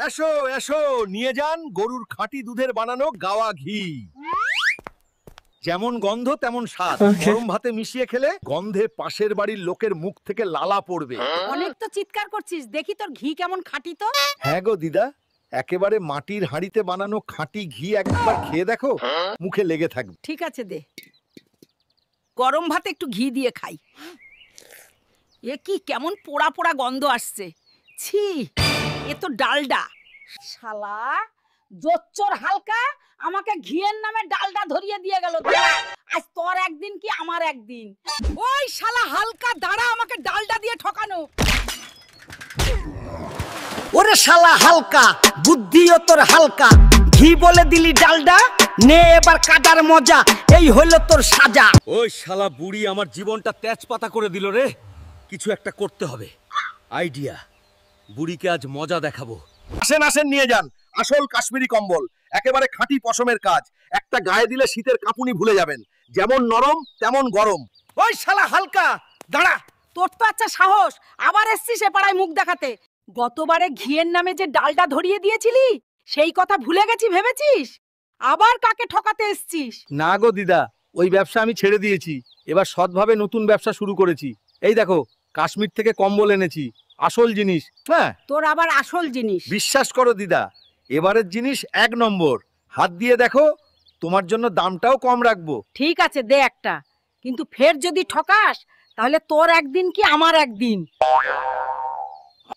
এসো এসো, নিয়ে যান গরুর খাঁটি দুধের বানানো গাওয়া ঘি। যেমন গন্ধ তেমন স্বাদ। গরম ভাতে মিশিয়ে খেলে গন্ধে পাশের বাড়ির লোকের মুখ থেকে লালা পড়বে। অনেক তো চিৎকার করছিস, দেখি তোর ঘি কেমন খাঁটি তো। হ্যাঁ গো দিদা, একেবারে মাটির হাঁড়িতে বানানো খাঁটি ঘি একবার খেয়ে দেখো, মুখে লেগে থাকবে। ঠিক আছে দে, গরম ভাতে একটু ঘি দিয়ে খাই। এ কি কেমন পোড়া পোড়া গন্ধ আসছে, ছি, এ তো ডালডা। শালা জোচ্চর হালকা আমাকে ঘিয়ের নামে ডালডা ধরিয়ে দিয়ে গেল। আজ তোর একদিন কি আমার একদিন। ওই শালা হালকা দাঁড়া, আমাকে ডালডা দিয়ে ঠকানো। ওরে শালা হালকা, বুদ্ধিও তোর হালকা, ঘি বলে দিলি ডালডা, নে এবার কাটার মজা, এই হলো তোর সাজা। ওই শালা বুড়ি আমার জীবনটা তেজপাতা করে দিল রে। কিছু একটা করতে হবে। আইডিয়া, বুড়িকে আজ মজা দেখাবো। আসেন আসেন, নিয়ে যান আসল কাশ্মীরি কম্বল, একেবারে খাঁটি পশমের কাজ। একটা গায়ে দিলে শীতের কাঁপুনি ভুলে যাবেন। যেমন নরম তেমন গরম। ওই শালা হালকা দাঁড়া। তোর তো আচ্ছা সাহস, আবার এসছিস এ পাড়ায় মুখ দেখাতে। গতবারে ঘিয়ের নামে যে ডালটা ধরিয়ে দিয়েছিলি, সেই কথা ভুলে গেছি ভেবেছিস? আবার কাকে ঠকাতে এসছিস? না গো দিদা, ওই ব্যবসা আমি ছেড়ে দিয়েছি। এবার সৎভাবে নতুন ব্যবসা শুরু করেছি। এই দেখো, কাশ্মীর থেকে কম্বল এনেছি, আসল জিনিস। হ্যাঁ, তোর আবার আসল জিনিস? বিশ্বাস করো দিদা, এবারের জিনিস এক নম্বর। হাত দিয়ে দেখো, তোমার জন্য দামটাও কম রাখবো। ঠিক আছে দে একটা, কিন্তু ফের যদি ঠকাস তাহলে তোর একদিন কি আমার একদিন।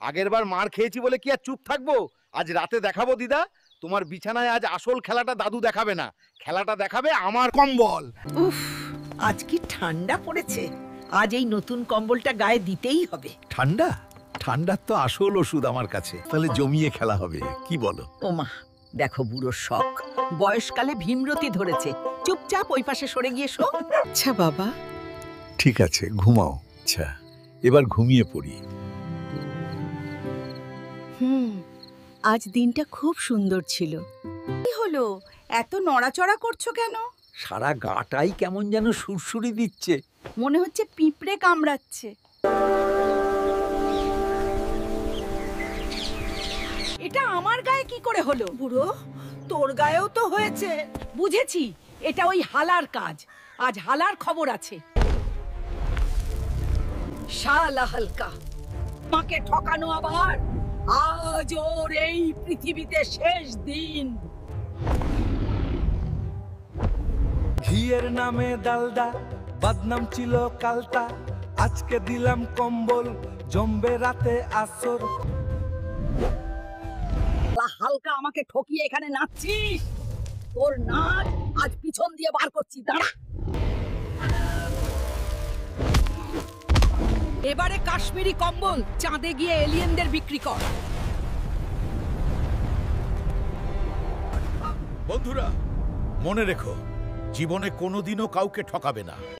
আগেরবার মার খেয়েছি বলে কি আর চুপ থাকবো? আজ রাতে দেখাবো দিদা, তোমার বিছানায় আজ আসল খেলাটা দাদু দেখাবে না, খেলাটা দেখাবে আমার কম্বল। উফ, আজ কি ঠান্ডা পড়েছে। আজ এই নতুন কম্বলটা গায়ে দিতেই হবে। ঠান্ডা? ঠান্ডার তো আসল ওষুধ আমার কাছে। তাহলে জমিয়ে খেলা হবে, কি বলো? ওমা, দেখো বুড়োর শখ, বয়সকালে ভীমরতি ধরেছে। চুপচাপ ওই পাশে সরে গিয়ে শো। আচ্ছা বাবা। ঠিক আছে, ঘুমাও। আচ্ছা, এবার ঘুমিয়ে পড়ি। আজ দিনটা খুব সুন্দর ছিল। কি হলো, এত নড়াচড়া করছো কেন? সারা গাটাই কেমন যেন সুরসুরি দিচ্ছে। মনে হচ্ছে পিঁপড়ে কামড়াচ্ছে। এটা আমার গায়ে কি করে হলো? বুড়ো, তোর গায়েও তো হয়েছে। বুঝেছি, এটা ওই হালার কাজ। আজ হালার খবর আছে। শালা হালকা, মাকে ঠকানো আবার। আজ ওর এই পৃথিবীতে শেষ দিন। ঘিয়ের নামে ডালডা, বদনাম ছিল কালটা, আজকে দিলাম কম্বল, জমবে রাতে আসর। হালকা আমাকে ঠকিয়ে এখানে নাচছিস? তোর নাচ আজ পিছন দিয়ে বার করছি, দাঁড়া। এবারে কাশ্মীরি কম্বল চাঁদে গিয়ে এলিয়েনদের বিক্রি কর। বন্ধুরা, মনে রেখো, জীবনে কোনোদিনও কাউকে ঠকাবে না।